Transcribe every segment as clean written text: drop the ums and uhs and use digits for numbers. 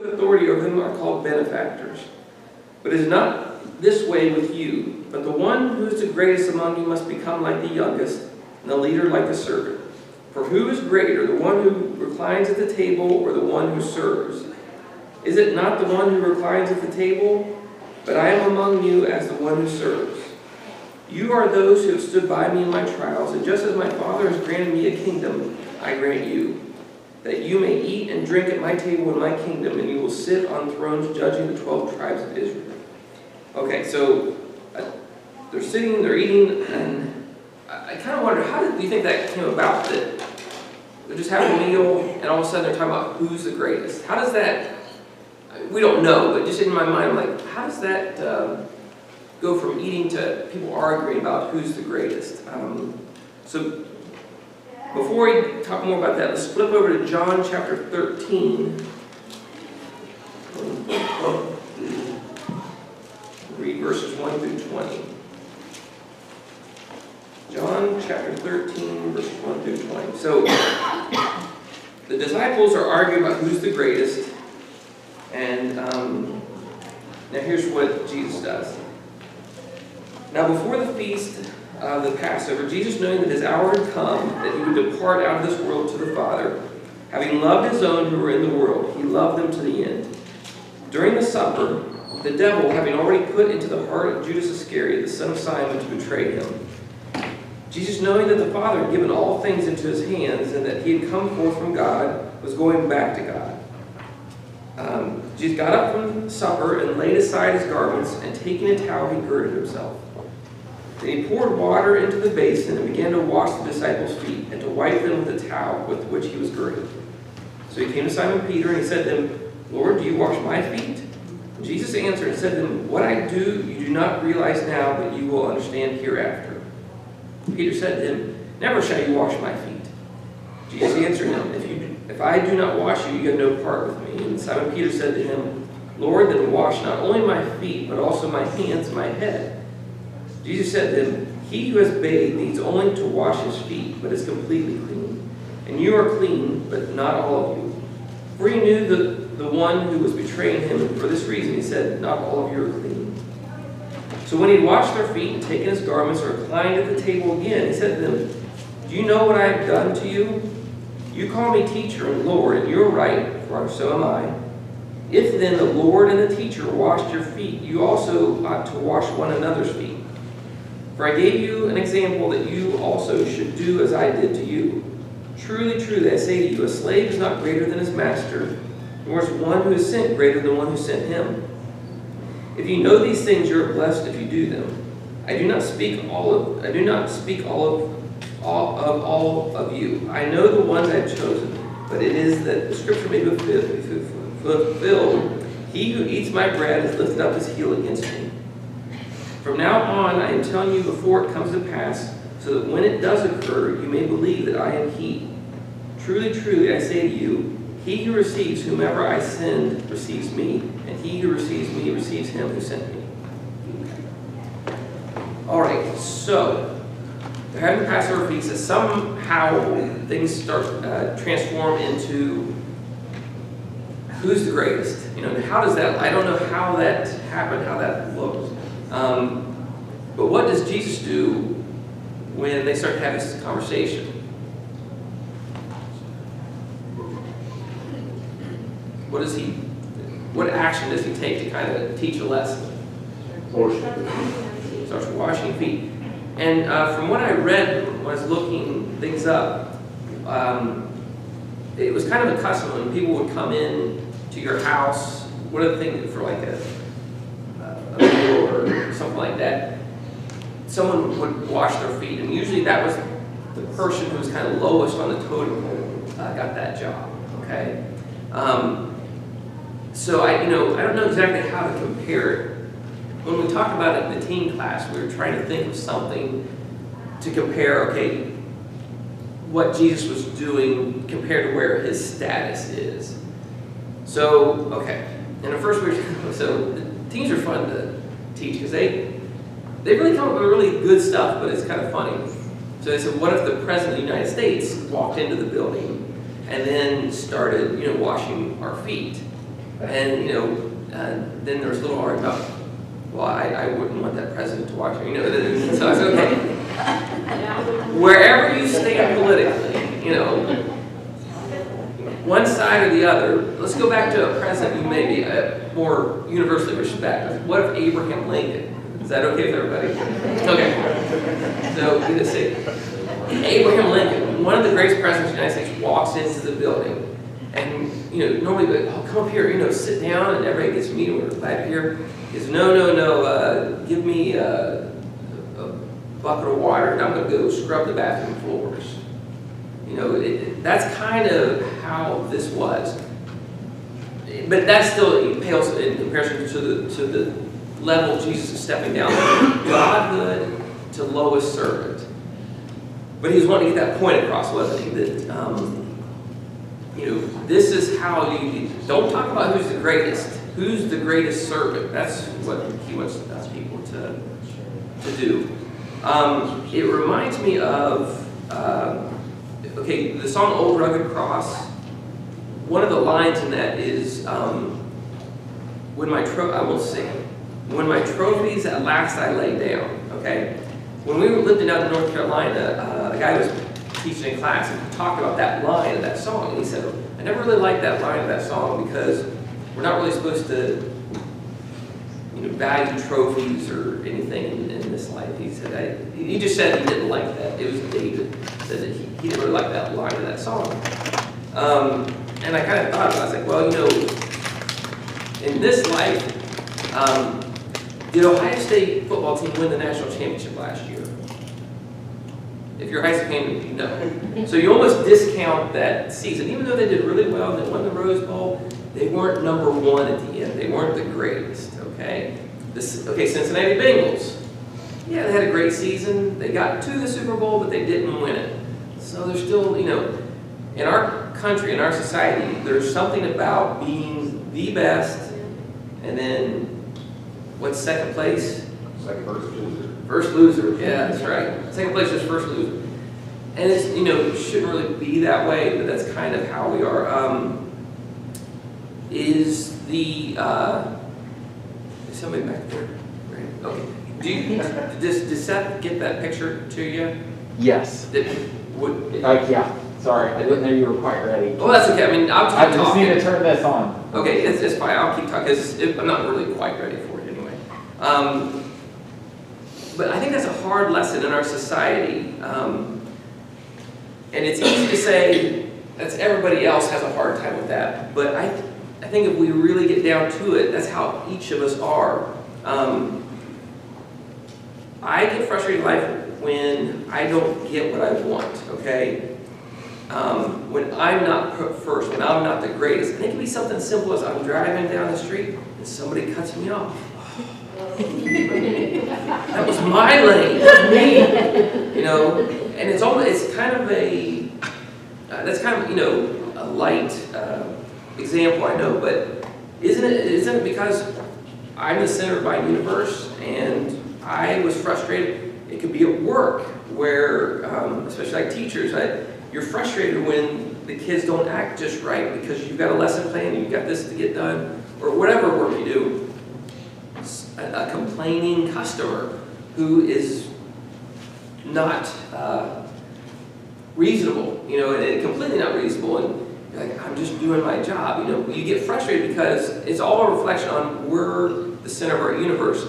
Authority over them are called benefactors. But it is not this way with you, but the one who is the greatest among you must become like the youngest, and the leader like the servant. For who is greater, the one who reclines at the table or the one who serves? Is it not the one who reclines at the table? But I am among you as the one who serves. You are those who have stood by me in my trials, and just as my Father has granted me a kingdom, I grant you, that you may eat and drink at my table in my kingdom, and you will sit on thrones judging the 12 tribes of Israel. Okay, so they're sitting, they're eating, and I kind of wonder, how do you think that came about, that they're just having a meal, and all of a sudden they're talking about who's the greatest? How does that, we don't know, but just in my mind, I'm like, how does that go from eating to people arguing about who's the greatest? So before we talk more about that, let's flip over to John chapter 13. Read verses 1 through 20. John chapter 13, verses 1 through 20. So, the disciples are arguing about who's the greatest. And now here's what Jesus does. Now before the feast of the Passover, Jesus, knowing that his hour had come, that he would depart out of this world to the Father, having loved his own who were in the world, he loved them to the end. During the supper, the devil, having already put into the heart of Judas Iscariot, the son of Simon, to betray him, Jesus, knowing that the Father had given all things into his hands, and that he had come forth from God, was going back to God. Jesus got up from supper and laid aside his garments, and taking a towel, he girded himself. Then he poured water into the basin and began to wash the disciples' feet, and to wipe them with the towel with which he was girded. So he came to Simon Peter, and he said to him, Lord, do you wash my feet? And Jesus answered and said to him, What I do you do not realize now, but you will understand hereafter. Peter said to him, Never shall you wash my feet. Jesus answered him, If I do not wash you, you have no part with me. And Simon Peter said to him, Lord, then wash not only my feet, but also my hands and my head. Jesus said to him, He who has bathed needs only to wash his feet, but is completely clean. And you are clean, but not all of you. For he knew the one who was betraying him, and for this reason he said, Not all of you are clean. So when he had washed their feet and taken his garments and reclined at the table again, he said to them, Do you know what I have done to you? You call me teacher and Lord, and you are right, for so am I. If then the Lord and the teacher washed your feet, you also ought to wash one another's feet. For I gave you an example that you also should do as I did to you. Truly, truly, I say to you, a slave is not greater than his master, nor is one who is sent greater than one who sent him. If you know these things, you are blessed if you do them. I do not speak all of you. I know the ones I have chosen, but it is that the scripture may be fulfilled. He who eats my bread has lifted up his heel against me. From now on, I am telling you before it comes to pass, so that when it does occur, you may believe that I am he. Truly, truly, I say to you, he who receives whomever I send receives me, and he who receives me receives him who sent me. All right, so they're having the Passover feast, and somehow things start transform into who's the greatest. You know, how does that? I don't know how that happened, how that looked. But what does Jesus do when they start having this conversation? What action does he take to kind of teach a lesson? He starts washing feet. And from what I read when I was looking things up, it was kind of a custom when people would come in to your house, one of the things for like a meal or something like that, someone would wash their feet, and usually that was the person who was kind of lowest on the totem pole got that job. Okay, so I don't know exactly how to compare it. When we talked about it in the teen class, we were trying to think of something to compare. Okay, what Jesus was doing compared to where his status is. So okay, and at first so the teens are fun to teach because they really come up with really good stuff, but it's kind of funny. So they said, what if the President of the United States walked into the building and then started, washing our feet? And, then there was a little argument about, well, I wouldn't want that president to watch me, so I said, okay, wherever you stand politically, one side or the other, let's go back to a president you maybe more universally respect. What if Abraham Lincoln? Is that okay with everybody? Okay. So, let's see. Abraham Lincoln, one of the greatest presidents of the United States, walks into the building. And, normally, oh, come up here, sit down, and everybody gets a meeting. We're glad you're here. He says, no, give me a bucket of water, and I'm going to go scrub the bathroom floors. That's kind of how this was. But that still pales in comparison to the level Jesus is stepping down from godhood to lowest servant. But he was wanting to get that point across, wasn't he? That, this is how you don't talk about who's the greatest. Who's the greatest servant? That's what he wants people to do. It reminds me of, the song Old Rugged Cross. One of the lines in that is, when my trophies at last I lay down, okay? When we lived down in North Carolina, a guy was teaching a class and talked about that line of that song, and he said, I never really liked that line of that song because we're not really supposed to value trophies or anything in this life. He said, he just said he didn't like that. It was David said that he didn't really like that line of that song. And I kind of thought about it. I was like, well, in this life, did Ohio State football team win the national championship last year? If you're a high school fan, no. So you almost discount that season. Even though they did really well, they won the Rose Bowl, they weren't number one at the end. They weren't the greatest, okay? Cincinnati Bengals. Yeah, they had a great season. They got to the Super Bowl, but they didn't win it. So there's still, in our country, in our society, there's something about being the best, and then what's second place? Second first loser. First loser, yeah, that's right. Second place is first loser. And it's, it shouldn't really be that way, but that's kind of how we are. Is somebody back there? Right. Okay. Does Seth get that picture to you? Yes. Yeah. Sorry, I didn't know you were quite ready. Oh, that's okay. I mean, I'll keep talking. I just need to turn this on. Okay, it's fine. I'll keep talking because I'm not really quite ready for it anyway. But I think that's a hard lesson in our society. And it's easy to say that everybody else has a hard time with that. But I think if we really get down to it, that's how each of us are. I get frustrated in life when I don't get what I want, okay? When I'm not put first, when I'm not the greatest. And it can be something simple as I'm driving down the street and somebody cuts me off. That was my lane, me. And it's kind of that's kind of, a light example, I know, but isn't it because I'm the center of my universe and I was frustrated? It could be at work where, especially like teachers, you're frustrated when the kids don't act just right because you've got a lesson plan, you've got this to get done, or whatever work you do. A complaining customer who is not reasonable, and completely not reasonable, and you're like, I'm just doing my job. You get frustrated because it's all a reflection on we're the center of our universe.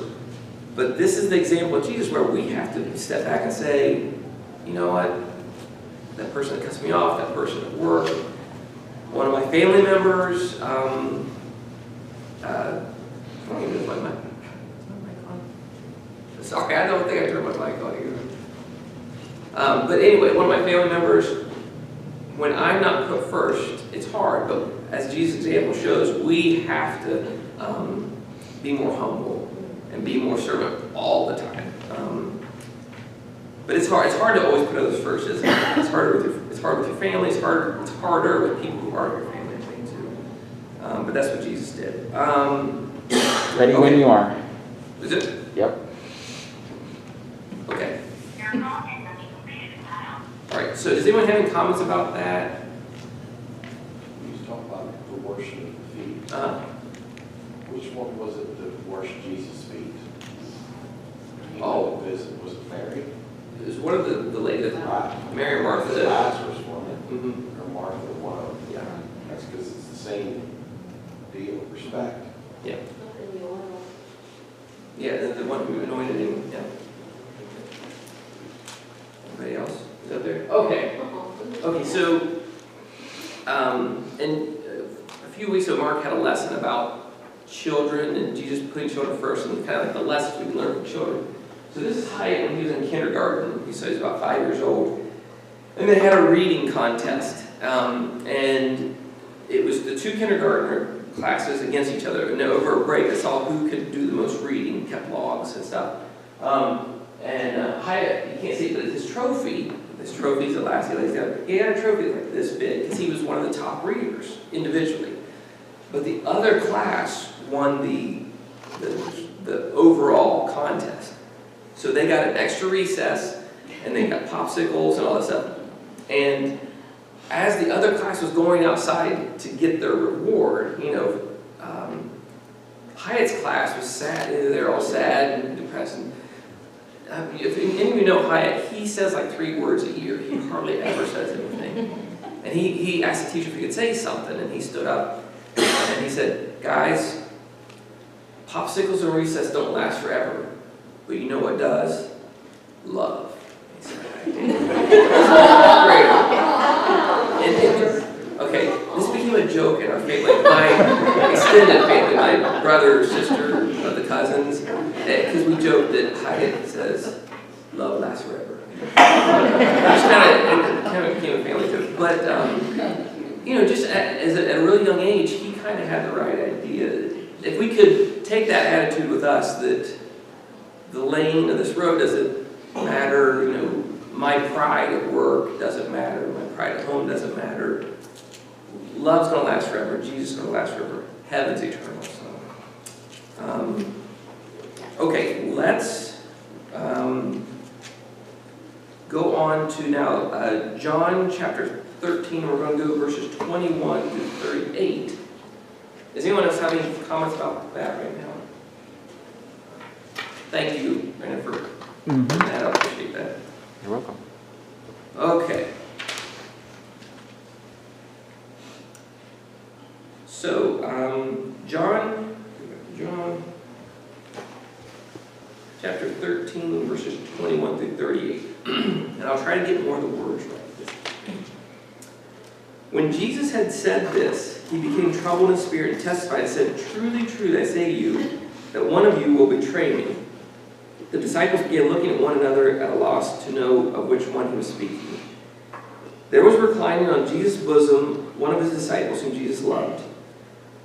But this is the example of Jesus where we have to step back and say, you know what? That person that cuts me off, that person at work, one of my family members, sorry, I don't think I turned my mic on here. But anyway, one of my family members, when I'm not put first, it's hard, but as Jesus' example shows, we have to be more humble and be more servant all the time. But it's hard. It's hard to always put others first, isn't it? It's hard with your family. It's harder with people who aren't your family, I think, too. But that's what Jesus did. Ready okay. when you are. Is it? Yep. Okay. All right. So does anyone have any comments about that? You talk about the worship of the feet. Which one was it that washed Jesus' feet? Oh. Was it Mary? It was one of the ladies, Mary and Martha. Lazarus, wasn't it? Mm-hmm. Or Martha, one of them. Yeah. That's because it's the same deal of respect. Yeah. Yeah, the one who anointed him. Yeah. Anybody else? Is that there? Okay. Okay, so, and a few weeks ago, Mark had a lesson about children and Jesus putting children first and kind of like the lessons we can learn from children. So this is Hyatt when he was in kindergarten. He said he's about 5 years old. And they had a reading contest. And it was the two kindergartner classes against each other. And over a break, I saw who could do the most reading, kept logs and stuff. Hyatt, you can't see it, but his trophy's the last he lays down. He had a trophy like this big because he was one of the top readers individually. But the other class won the overall contest. So they got an extra recess, and they got popsicles and all that stuff. And as the other class was going outside to get their reward, Hyatt's class was sad. They're all sad and depressed. And, if any of you know Hyatt, he says like 3 words a year. He hardly ever says anything. And he asked the teacher if he could say something, and he stood up and he said, "Guys, popsicles and recess don't last forever, but you know what does? Love." He said, okay, this became a joke in our family, like my extended family, my brother, sister, the cousins, because we joked that Hyatt says, "Love lasts forever." It kind of became a family joke. But, just at a really young age, he kind of had the right idea. If we could take that attitude with us, that the lane of this road doesn't matter, my pride at work doesn't matter, my pride at home doesn't matter. Love's going to last forever. Jesus is going to last forever. Heaven's eternal. So, okay, let's go on to now John chapter 13. We're going to go verses 21 to 38. Does anyone else have any comments about that right now? Thank you, Brandon, for putting that up. I appreciate that. You're welcome. Okay. So, John chapter 13, verses 21 through 38. And I'll try to get more of the words right. When Jesus had said this, he became troubled in spirit and testified and said, "Truly, truly, I say to you, that one of you will betray me." The disciples began looking at one another at a loss to know of which one he was speaking. There was reclining on Jesus' bosom one of his disciples whom Jesus loved.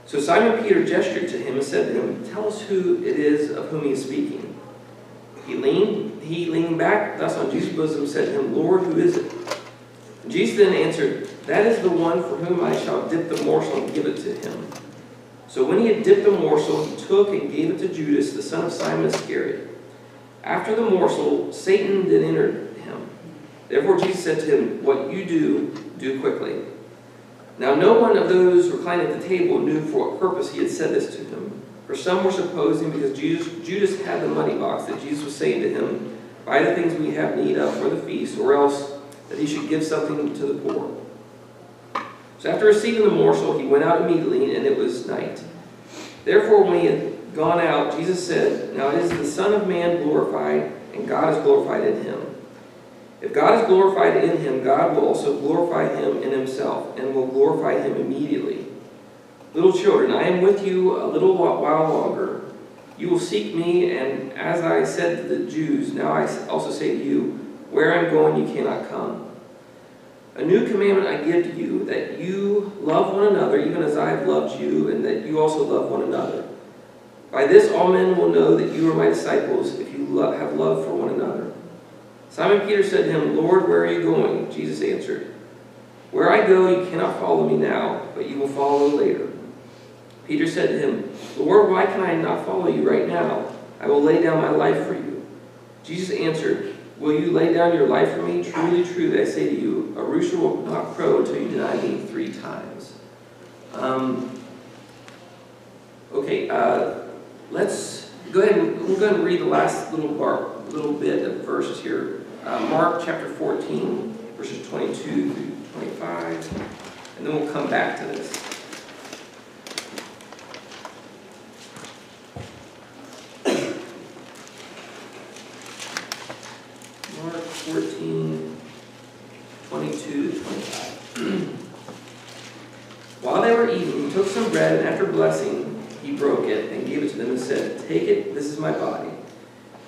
So Simon Peter gestured to him and said to him, "Tell us who it is of whom he is speaking." He leaned back thus on Jesus' bosom and said to him, "Lord, who is it?" And Jesus then answered, "That is the one for whom I shall dip the morsel and give it to him." So when he had dipped the morsel, he took and gave it to Judas, the son of Simon Iscariot. After the morsel, Satan then entered him. Therefore Jesus said to him, "What you do, do quickly." Now no one of those reclining at the table knew for what purpose he had said this to him. For some were supposing, because Judas had the money box, that Jesus was saying to him, "Buy the things we have need of for the feast," or else that he should give something to the poor. So after receiving the morsel, he went out immediately, and it was night. Therefore when he had gone out, Jesus said, "Now is the Son of Man glorified, and God is glorified in him. If God is glorified in him, God will also glorify him in himself, and will glorify him immediately. Little children, I am with you a little while longer. You will seek me, and as I said to the Jews, now I also say to you, where I am going you cannot come. A new commandment I give to you, that you love one another, even as I have loved you, and that you also love one another. By this all men will know that you are my disciples, if you have love for one another." Simon Peter said to him, "Lord, where are you going?" Jesus answered, "Where I go you cannot follow me now, but you will follow later." Peter said to him, "Lord, why can I not follow you right now? I will lay down my life for you." Jesus answered, "Will you lay down your life for me? Truly, truly, I say to you, a rooster will not crow until you deny me 3 times. Okay, let's go ahead and we'll go ahead and read the last little bit of verses here. Mark chapter 14, verses 22 through 25, and then we'll come back to this. Mark 14, 22 to 25. While they were eating, he took some bread, and after blessing, he broke it and gave it to them and said, "Take it, this is my body."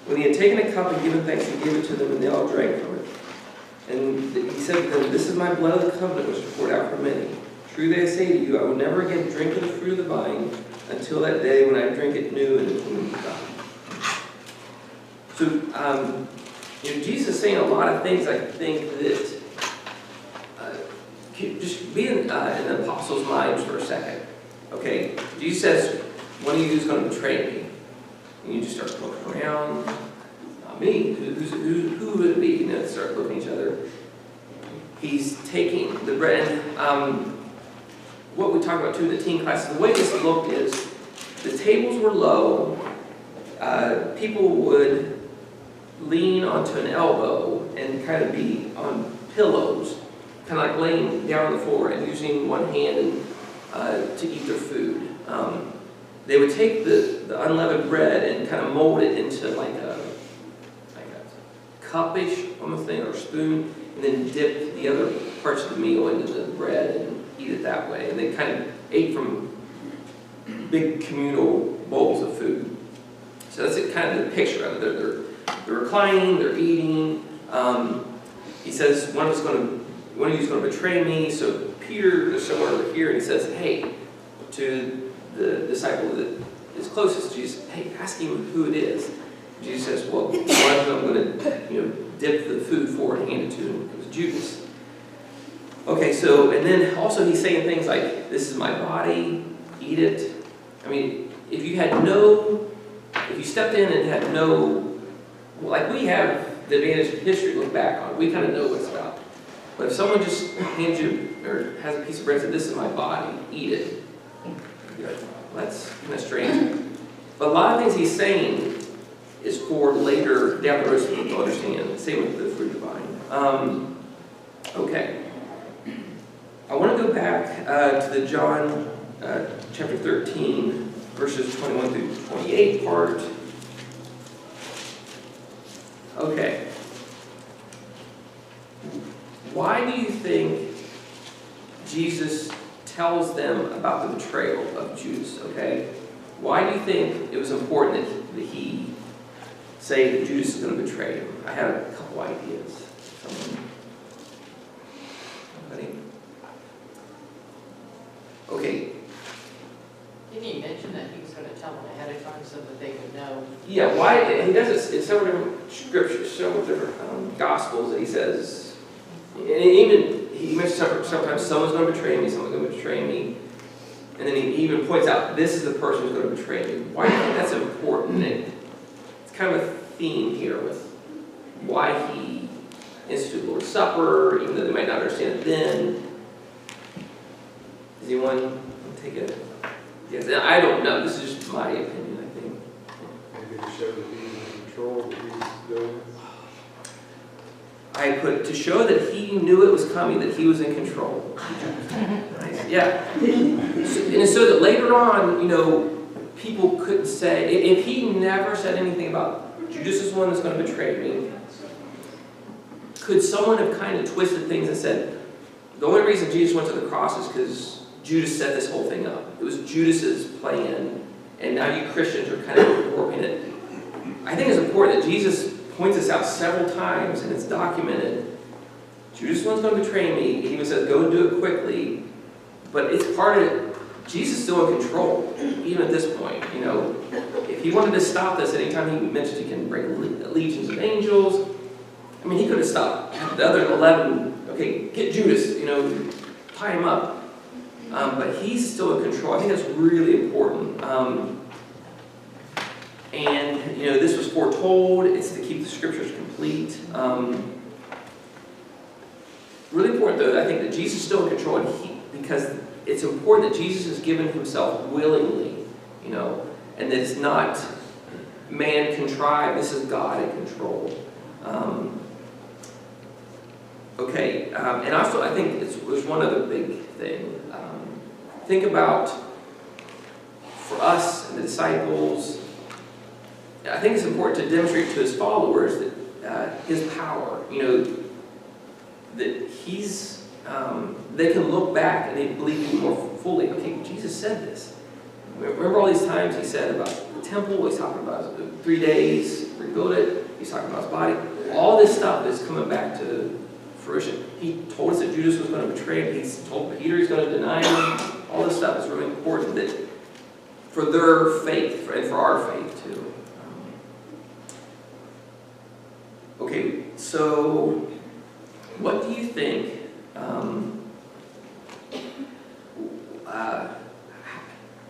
When he had taken a cup and given thanks, he gave it to them, and they all drank from it. And he said to them, "This is my blood of the covenant, which is poured out for many. Truly I say to you, I will never again drink of the fruit of the vine until that day when I drink it new in the kingdom of God." So, Jesus is saying a lot of things, I think, that just be in the apostles' minds for a second. Okay, Jesus says, "One of you is going to betray me." And you just start looking around. Not me. Who would it be? You know, start looking at each other. He's taking the bread. What we talk about too in the teen classes, the way this looked is the tables were low. People would lean onto an elbow and kind of be on pillows, kind of like laying down on the floor and using one hand to eat their food. They would take the unleavened bread and kind of mold it into like a cupish almost thing, or a spoon, and then dip the other parts of the meal into the bread and eat it that way. And they kind of ate from big communal bowls of food. So that's kind of the picture of it. They're reclining, they're eating. He says, one of you is going to betray me. So Peter is somewhere over here, and he says, "Hey," to the disciple that is closest to Jesus, "Hey, ask him who it is." Jesus says, "Well, one of them I'm going to, dip the food for and hand it to him." It was Judas. Okay, so, and then also he's saying things like, "This is my body, eat it." I mean, if you stepped in and had no, like we have the advantage of history to look back on, we kind of know what it's about. But if someone just hands you, or has a piece of bread and says, "This is my body, eat it," you're like, well, that's kind of strange. But a lot of things he's saying is for later down the road so people understand. Same with the fruit of the vine. Okay. I want to go back to the John chapter 13, verses 21 through 28 part. Okay. Why do you think Jesus tells them about the betrayal of Judas? Okay. Why do you think it was important that he say that Judas is going to betray him? I had a couple ideas. Anybody? Okay. Didn't he mention that he was going to tell them ahead of time so that they would know? Yeah, why? He does this in several different scriptures, several different gospels that he says. And even, he mentions sometimes someone's going to betray me, someone's going to betray me. And then he even points out, this is the person who's going to betray me. Why do you think that's important? And it's kind of a theme here with why he instituted the Lord's Supper, even though they might not understand it then. Does anyone take it? Yes, I don't know. This is just my opinion, I think. Maybe to show that he's in control of what he's doing. I put to show that he knew it was coming, that he was in control. Nice. Yeah. And so that later on, people couldn't say, if he never said anything about Judas is the one that's going to betray me, could someone have kind of twisted things and said, the only reason Jesus went to the cross is because Judas set this whole thing up. It was Judas's plan, and now you Christians are kind of warping it. I think it's important that Jesus points this out several times, and it's documented. Judas one's going to betray me. He even says, go and do it quickly. But it's part of it. Jesus is still in control, even at this point. If he wanted to stop this, anytime he mentioned he can break legions of angels, I mean, he could have stopped the other 11. Okay, get Judas, tie him up. But he's still in control. I think that's really important. And, this was foretold. It's to keep the scriptures complete. Really important, though, I think that Jesus is still in control, because it's important that Jesus has given himself willingly you know, and that it's not man contrived, this is God in control. And also I think there's one other big thing. Think about, for us and the disciples, I think it's important to demonstrate to his followers that his power, you know, that he's, they can look back and they believe him more fully. Okay, Jesus said this. Remember all these times he said about the temple, he's talking about 3 days, rebuild it, he's talking about his body. All this stuff is coming back to fruition. He told us that Judas was going to betray him. He's told Peter he's going to deny him. All this stuff is really important that for their faith and for our faith too. Okay, so what do you think? I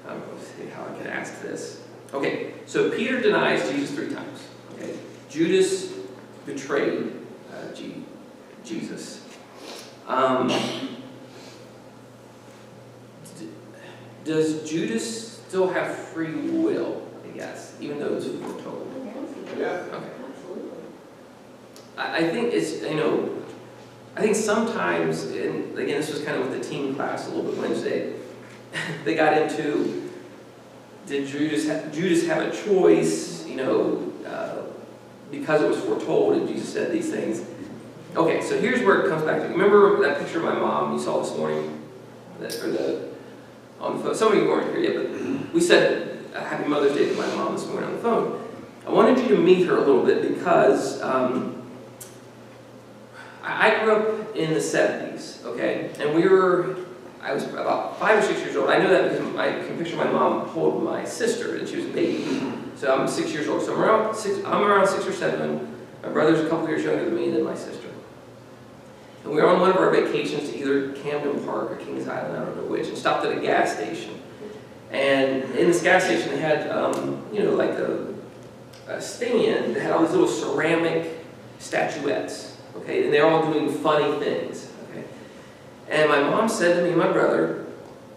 don't know how I can ask this. Okay, so Peter denies Jesus 3 times. Okay, Judas betrayed Jesus. Does Judas still have free will, I guess, even though it's foretold? Yeah. Okay. I think it's, you know, I think sometimes, and again, this was kind of with the teen class a little bit Wednesday, they got into, did Judas have a choice, you know, because it was foretold and Jesus said these things. Okay, so here's where it comes back to. Remember that picture of my mom you saw this morning? On the phone. Some of you weren't here yet, but we said Happy Mother's Day to my mom this morning on the phone. I wanted you to meet her a little bit because I grew up in the 70s, okay? And I was about 5 or 6 years old. I know that because I can picture my mom hold my sister, and she was a baby. So I'm 6 years old. So I'm around 6 or 7. My brother's a couple years younger than me than my sister. And we were on one of our vacations to either Camden Park or Kings Island, I don't know which, and stopped at a gas station. And in this gas station, they had, you know, like a stand that had all these little ceramic statuettes, okay? And they're all doing funny things, okay? And my mom said to me and my brother,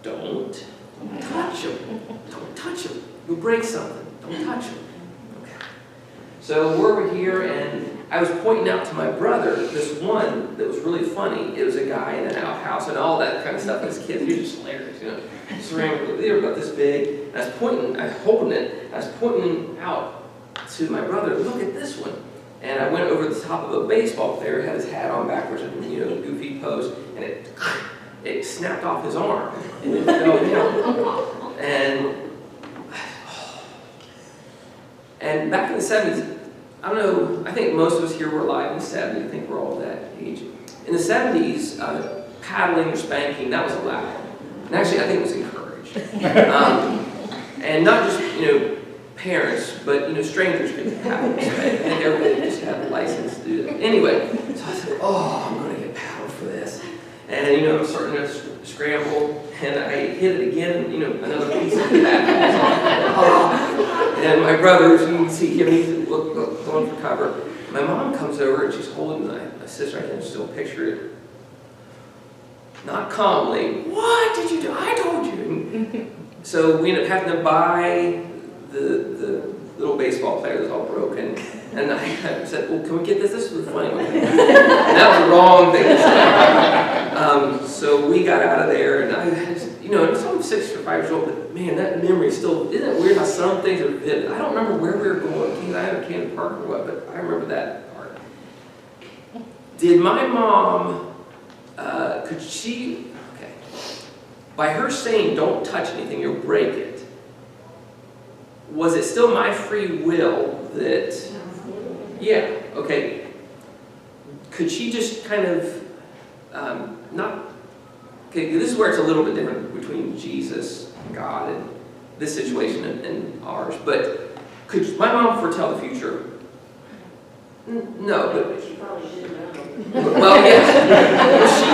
don't touch them. Don't touch them. You'll break something. Don't touch them. Okay. So we're over here, and I was pointing out to my brother this one that was really funny. It was a guy in an outhouse and all that kind of stuff. And his kids, he was just hilarious, you know. Ceramic, they were about this big. And I was holding it. I was pointing out to my brother, look at this one. And I went over the top of a baseball player, had his hat on backwards, and you know, goofy pose, and it snapped off his arm, and it fell down. And back in the 70s, I don't know, I think most of us here were alive in the 70s, I think we're all that age. In the 70s, paddling or spanking, that was allowed. And actually, I think it was encouraged. And not just, you know, parents, but, you know, strangers could paddle. I think everybody just had a license to do that. Anyway, so I said, oh, I'm going to get paddled for this. And, you know, I'm starting to scramble, and I hit it again, you know, another piece of that. Oh. And my brother, you can see him, he's going for cover. My mom comes over, and she's holding my sister. I can still picture it. Not calmly, what did you do? I told you. So we ended up having to buy the little baseball player that's all broken. And I said, well, can we get this? This is the funny one. And that was the wrong thing to say. So we got out of there, and I just, you know, I'm 6 or 5 years old, but man, that memory still, isn't it weird how some things are vivid? I don't remember where we were going, Kings Island or Camden Park or what, but I remember that part. Did my mom, could she, okay, by her saying don't touch anything, you'll break it, was it still my free will that, yeah, okay, could she just kind of, not, okay, this is where it's a little bit different between Jesus and God and this situation and ours, but could my mom foretell the future? No, but She probably didn't know. well, yeah.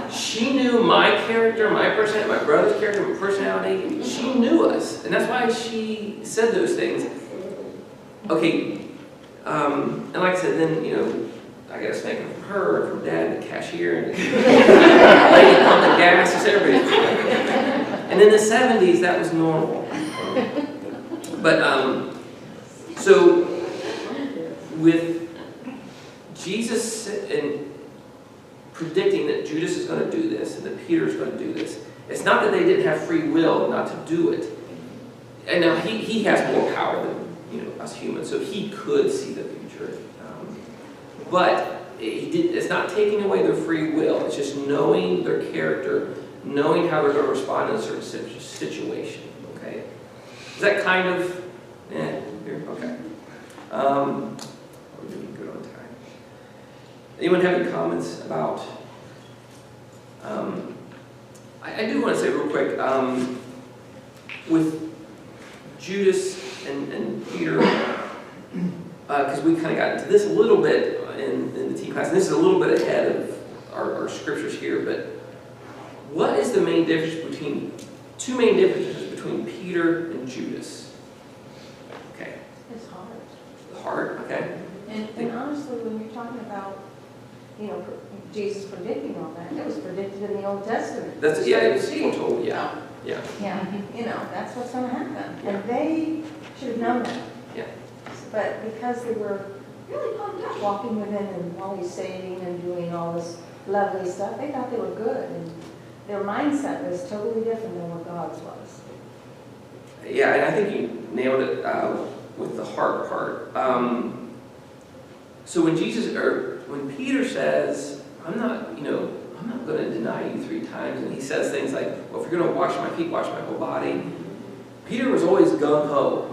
She knew my character, my personality, my brother's character, my personality. She knew us, and that's why she said those things. Okay, and like I said, then, you know, I got a spanking from her, from Dad, the cashier, and the lady pumping gas, just everybody. And And in the 70s, that was normal. But, so, with Jesus and predicting that Judas is going to do this and that Peter is going to do this, it's not that they didn't have free will not to do it. And now he has more power than us humans, so he could see the future. But it's not taking away their free will. It's just knowing their character, knowing how they're going to respond in a certain situation. Okay, is that kind of here? Okay. We're doing good on time. Anyone have any comments about? I do want to say real quick, with Judas and Peter, because we kind of got into this a little bit in the T class, and this is a little bit ahead of our scriptures here, but what is the main difference between, two main differences between Peter and Judas? Okay. His heart. The heart, okay. And honestly, when you're talking about, Jesus predicting all that, it was predicted in the Old Testament. That's, yeah, it was foretold, yeah. Yeah. Yeah, that's what's going to happen. And they should have known that. Yeah. But because they were really pumped up, walking with him and while he's saving and doing all this lovely stuff, they thought they were good. And their mindset was totally different than what God's was. Yeah, and I think you nailed it with the heart part. So when Peter says, I'm not going to deny you 3 times, and he says things like, well, if you're going to wash my feet, wash my whole body. Peter was always gung-ho,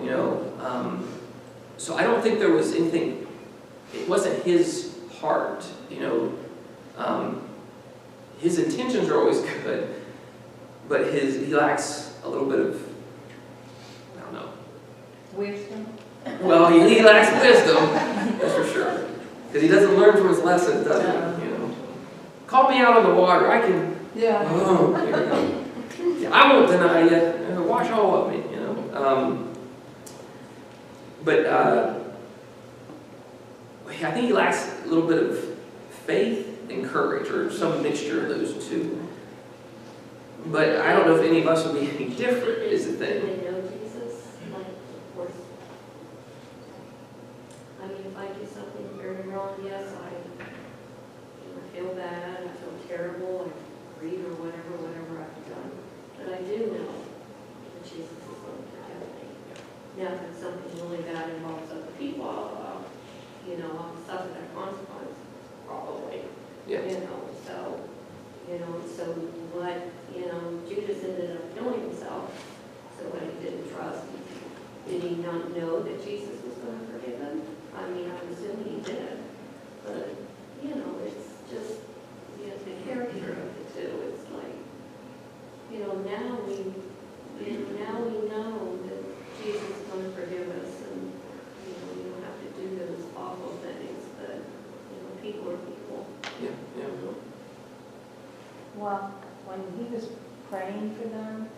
so I don't think there was anything, it wasn't his heart, his intentions are always good, but he lacks a little bit of, I don't know. Wisdom? Well, he lacks wisdom, that's for sure. Because he doesn't learn from his lessons, does he? Call me out on the water, I can, Yeah. oh, here we go. Yeah, I won't deny you, wash all of me, But I think he lacks a little bit of faith and courage, or some mixture of those two. But I don't know if any of us would be any different, is the thing. Do they know Jesus? Like, of course. I mean, if I do something very wrong, yes, I feel bad, I feel terrible, I grieve or whatever I've done. But I do know that Jesus is going to forgive me. Now, if something really bad involves other people, I'll suffer that consequence, probably. Yeah. So what, Judas ended up killing himself, so what he didn't trust, did he not know that Jesus was going to forgive him? I mean, I'm assuming he did, but, it's just, the character of the two, it's like, now we know that Jesus is going to forgive us, and, we don't have to do those awful things, but, people are people. Yeah. Well, when he was praying for them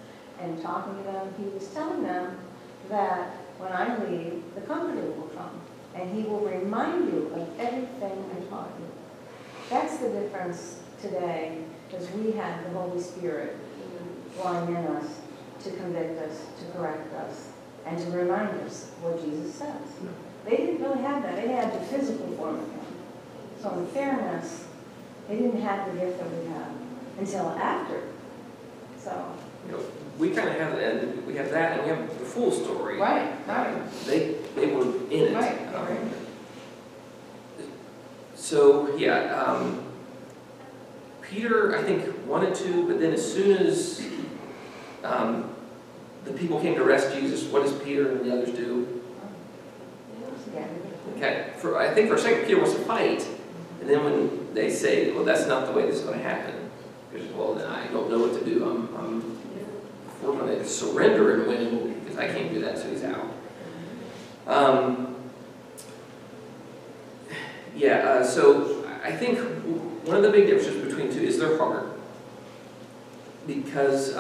and talking to them, he was telling them that when I leave, the Comforter will come, and he will remind you of everything I taught you. That's the difference today, because we have the Holy Spirit dwelling in us to convict us, to correct us, and to remind us what Jesus says. They didn't really have that. They had the physical form of him. So in fairness, they didn't have the gift that we have until after. So. We kind of have that, and we have that, and we have the full story. Right. They were in it. Right. So, yeah, Peter, I think, wanted to, but then as soon as the people came to arrest Jesus, what does Peter and the others do? Okay, I think for a second, Peter wants to fight, and then when they say, well, that's not the way this is going to happen, because, well, then I don't know what to do. We're going to surrender and win, because I can't do that, so he's out. So I think one of the big differences between two is their heart. Because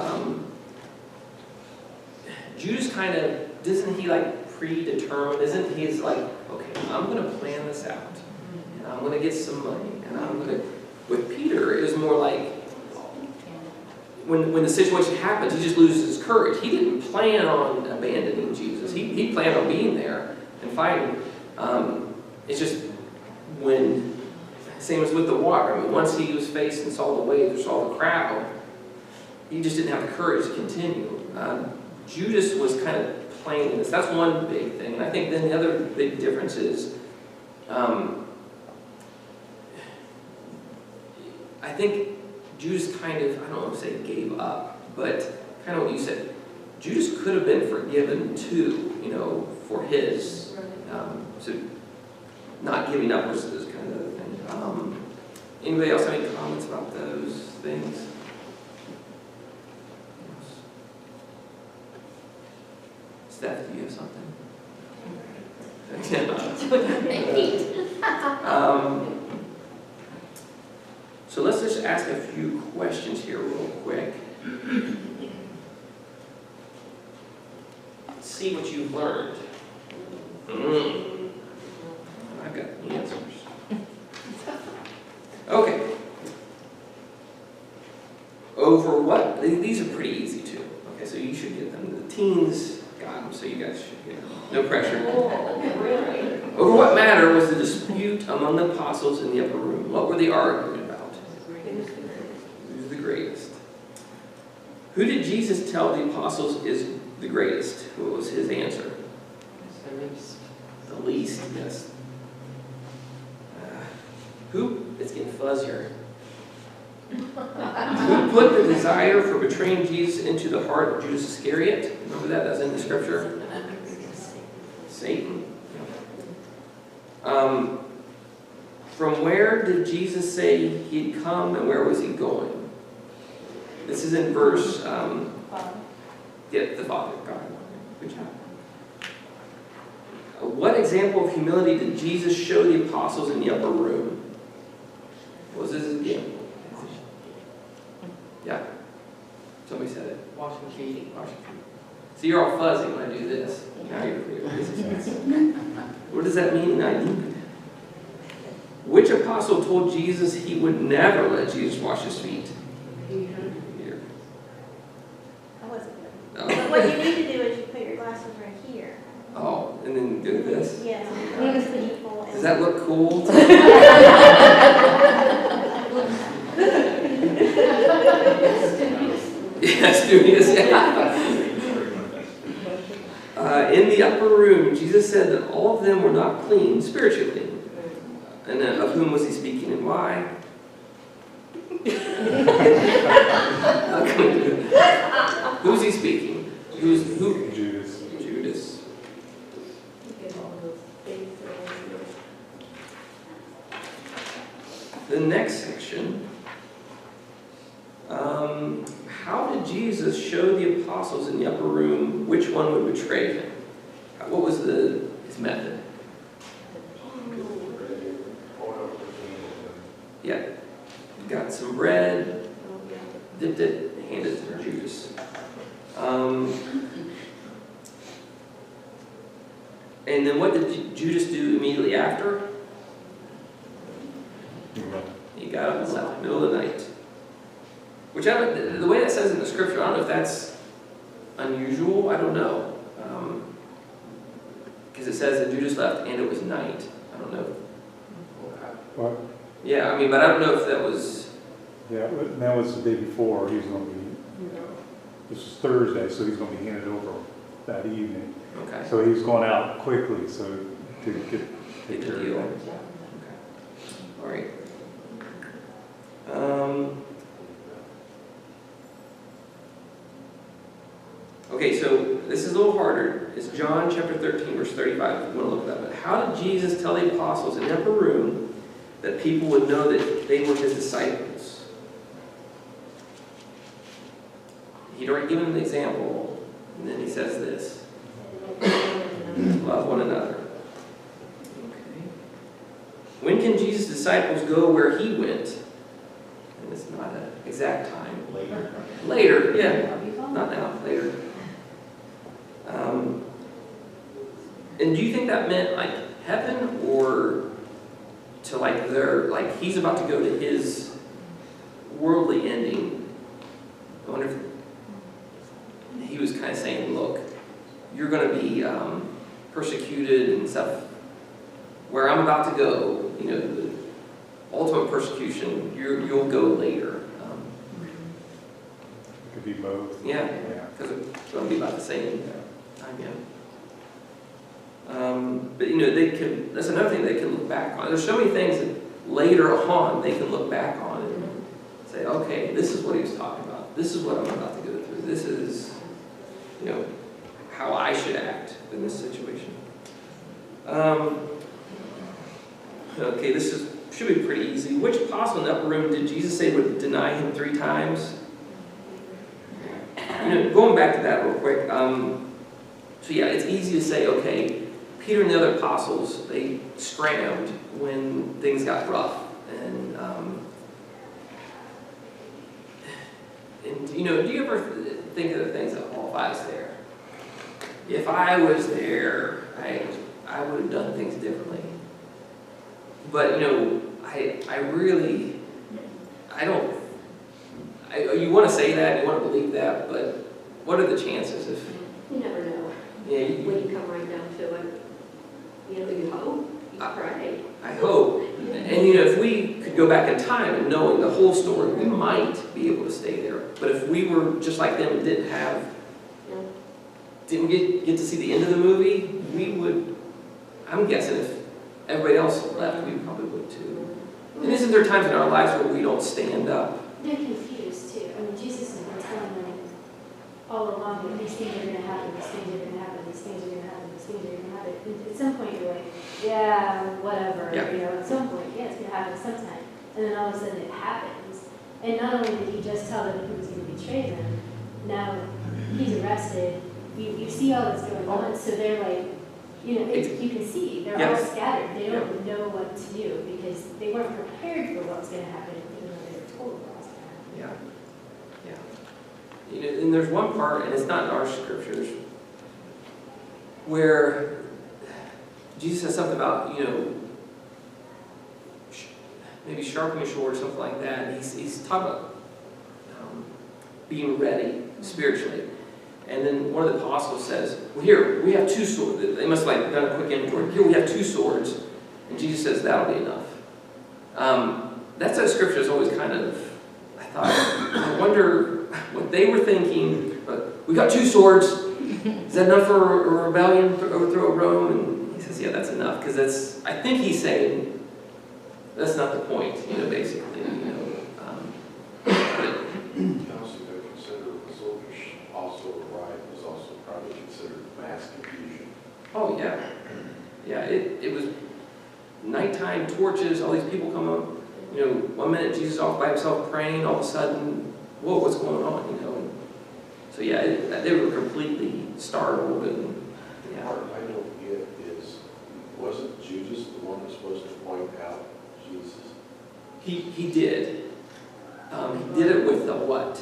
Judas kind of, doesn't he like predetermined? Isn't he like, okay, I'm going to plan this out, and I'm going to get some money, and I'm going to, with Peter, it was more like, when the situation happens, he just loses his courage. He didn't plan on abandoning Jesus. He planned on being there and fighting. It's just when, same as with the water. I mean, once he was faced and saw the waves or saw the crowd, he just didn't have the courage to continue. Judas was kind of playing this. That's one big thing. And I think then the other big difference is, I think Judas kind of, I don't want to say gave up, but kind of what you said, Judas could have been forgiven too, you know, for his, so not giving up was kind of the thing. Anybody else have any comments about those things? Steph, do you have something? So let's just ask a few questions here real quick. See what you've learned. I've got the answers. Okay. Over what? These are pretty easy too. Okay, so you should get them. The teens got them, so you guys should get them. No pressure. Over what matter was the dispute among the apostles in the upper room? What were they arguing about? Who's the greatest? Who did Jesus tell the apostles is the greatest? What was his answer? The least, yes. Who? It's getting fuzzier. Who put the desire for betraying Jesus into the heart of Judas Iscariot? Remember that? That's in the scripture. Satan. From where did Jesus say he'd come and where was he going? This is in verse, the Father, God. Good job. What example of humility did Jesus show the apostles in the upper room? What was his example? Yeah. Somebody said it. Washing feet. Washing feet. So you're all fuzzy when I do this. Now you're clear. What does that mean? Which apostle told Jesus he would never let Jesus wash his feet? Peter. That wasn't good. Oh. But what you need to do is you put your glasses right here. Oh, and then do this? Yes. Notice the people. Does that look cool? Yes, Judas, yeah. In the upper room, Jesus said that all of them were not clean spiritually. And then of whom was he speaking and why? Who's he speaking? Who? Judas. Judas. The next section. How did Jesus show the apostles in the upper room which one would betray him? What was his method? Yeah. Got some bread, dipped it, handed it to Judas. And then what did Judas do immediately after? He got up and left, middle of the night. Which, the way that says in the scripture, I don't know if that's unusual, I don't know. Because it says that Judas left and it was night. I don't know. What? Yeah, I mean, but I don't know if that was... Yeah, that was the day before. He was going to be, this was Thursday, so he's going to be handed over that evening. Okay. So he was going out quickly, so to get Get the care of deal. things. Okay. All right. Okay, so this is a little harder. It's John chapter 13, verse 35, if you want to look that up. But how did Jesus tell the apostles in the upper room that people would know that they were his disciples? He'd already given an example, and then he says this. Love one another. Okay. When can Jesus' disciples go where he went? And it's not an exact time. Later. Later, yeah. Not now, later. And do you think that meant like heaven or to like he's about to go to his worldly ending I wonder if he was kind of saying, look, you're going to be persecuted and stuff. Where I'm about to go, you know, the ultimate persecution, you'll go later. It could be both. Yeah, Yeah. because it's going to be about the same time, yeah. But you know, that's another thing they can look back on. There's so many things that later on they can look back on and say, okay, this is what he was talking about. This is what I'm about to go through. This is, you know, how I should act in this situation. Okay, this should be pretty easy. Which apostle in the upper room did Jesus say would deny him 3 times? You know, going back to that real quick. So yeah, it's easy to say, okay, Peter and the other apostles, they scrammed when things got rough. And you know, do you ever think of the things that, oh, if I was there? If I was there, I would have done things differently. But, you know, you want to say that, you want to believe that, but what are the chances if... You never know. Yeah, When you come right down to it, you know, you hope, you pray. I hope. And, you know, if we could go back in time and knowing the whole story, we might be able to stay there. But if we were just like them and didn't get to see the end of the movie, we would, I'm guessing if everybody else left, we probably would too. And isn't there times in our lives where we don't stand up? They're confused too. I mean, Jesus has been telling them all along that these things are going to happen, these things are going to happen, these things are going to happen, these things are going to happen. And at some point you're like, yeah, whatever. Yeah. You know, at some point, yeah, it's going to happen sometime. And then all of a sudden it happens. And not only did he just tell them he was going to betray them, now he's arrested. You see all that's going on, so they're like, you know, you can see they're all scattered. They don't know what to do because they weren't prepared for what was going to happen, even though they were told what was going to happen. Yeah. Yeah. You know, and there's one part, and it's not in our scriptures, where Jesus says something about, you know, maybe sharpening your sword or something like that. And he's talking about being ready spiritually. And then one of the apostles says, well, here, we have 2 swords. They must have done a quick inventory. Here we have 2 swords. And Jesus says, that'll be enough. That's a scripture that's always kind of, I thought, I wonder what they were thinking. But we got 2 swords. Is that enough for a rebellion to overthrow Rome? And he says, yeah, that's enough. Because I think he's saying, that's not the point, you know, basically. You know, Also, they consider the soldiers also a riot was also probably considered mass confusion. oh, yeah. Yeah, it was nighttime, torches, all these people come up. You know, one minute Jesus off by himself praying, all of a sudden, whoa, what's going on, you know? And so, yeah, they were completely startled. And, The yeah. part I don't get is, wasn't Judas the one that's supposed to point out Jesus? He did. He did it with the what?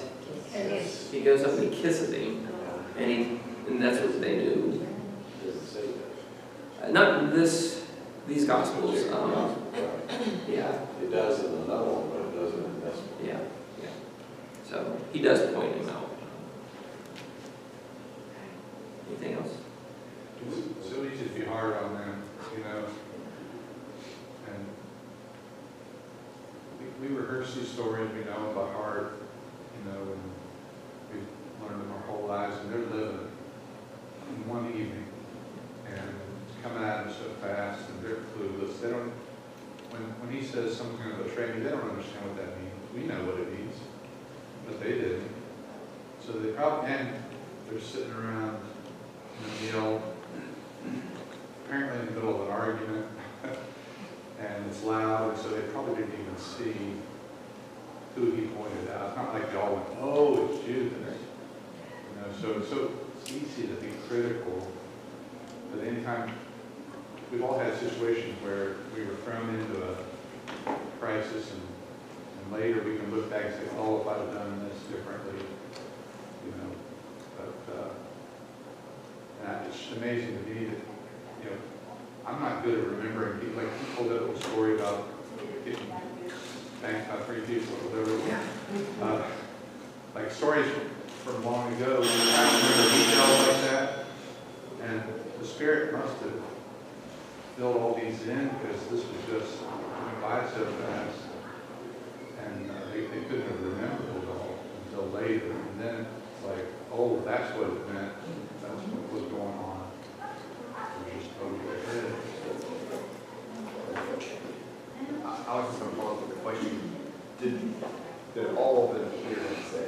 He goes up and he kisses him, and that's what they knew. It doesn't say that. Not in these Gospels. Yeah, It does in another one, but it doesn't in this one. yeah. So he does point him out. Anything else? It's so easy to be hard on them, you know. And we rehearse these stories, we know them by heart, you know, and we've learned them our whole lives, and they're living in one evening. And it's coming at them so fast, and they're clueless. They don't, when he says someone's going to betray me, they don't understand what that means. We know what it means, but they didn't. So they probably, and they're sitting around in a meal, apparently in the middle of an argument, and it's loud, and so they probably didn't even see who he pointed out. It's not like they all went, oh, it's Judas. You know, so it's easy to be critical, but anytime, we've all had situations where we were thrown into a crisis, and later we can look back and say, oh, if I'd have done this differently, you know, but and it's just amazing to me that, you know, I'm not good at remembering people. Like you told that little story about getting banked by 3 people or whatever. like stories from long ago, when you have to remember details like that, and the Spirit must have filled all these in, because this was just went by so fast, and they couldn't have remembered it all until later, and then it's like, oh, that's what it meant, that's what was going on. It was just totally ahead. I was just going to follow up with the question, did all of them hear him say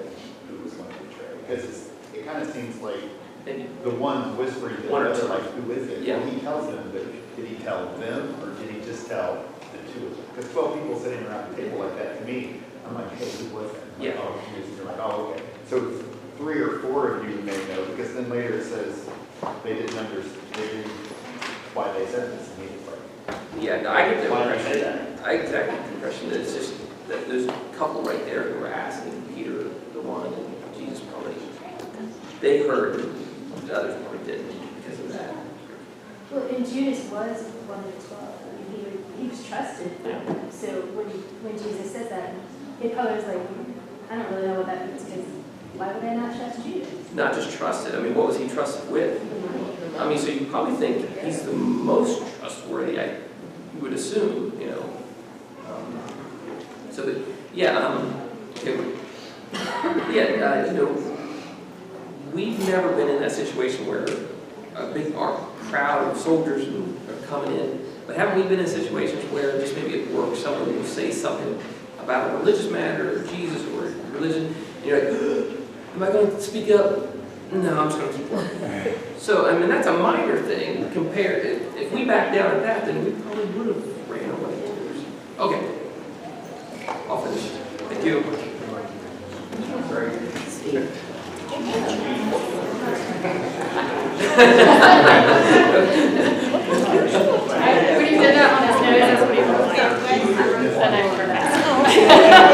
who was going to betray? Because it kind of seems like the one whispering to the One or other, two. like, who is it? Yeah. Well, he tells them, but did he tell them, or did he just tell the two of them? Because 12 people sitting around a table like that, to me, I'm like, hey, who was that? I'm like, Yeah. oh, he was. You're like, oh, okay. So it's 3 or 4 of you may know, because then later it says they didn't understand, they didn't, why they said this, and he was like, Yeah, no, I get the why did you say impression, that? I exactly get the impression that it's just, that there's a couple right there who were asking Peter the one, and Jesus probably, they heard, and the others probably didn't because of that. Well, and Judas was one of the 12. I mean, he was trusted. Yeah. So when Jesus said that, he probably was like, I don't really know what that means, because why would I not trust Judas? Not just trusted, I mean, what was he trusted with? I mean, so you probably think he's the most trustworthy, you would assume, you know. So that, yeah, okay, you know, we've never been in that situation where a big crowd of soldiers are coming in, but haven't we been in situations where just maybe at work someone will say something about a religious matter or Jesus or religion, and you're like, am I going to speak up? No, I'm just going to keep working. So, I mean, that's a minor thing compared to, if we backed down at that, then we probably would have ran away. Okay. I'll finish. Thank you.